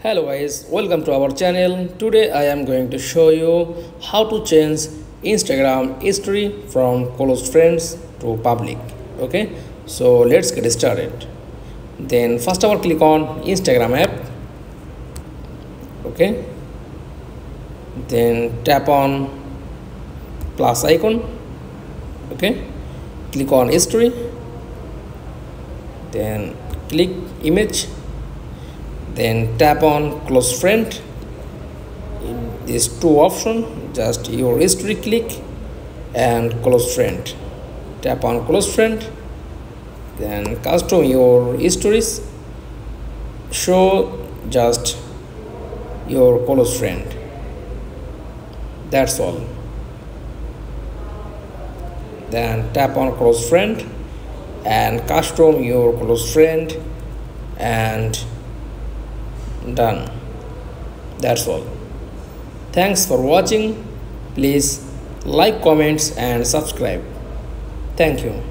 Hello guys, welcome to our channel. Today I am going to show you how to change Instagram history from close friends to public. Okay, so let's get started. Then first of all click on Instagram app. Okay, then tap on plus icon. Okay, click on history, then click image, then tap on close friend. In these two options, just your history, click, and close friend. Tap on close friend, then custom your histories, show just your close friend. That's all. Then tap on close friend and custom your close friend, and done. That's all. Thanks for watching. Please like, comments and subscribe. Thank you.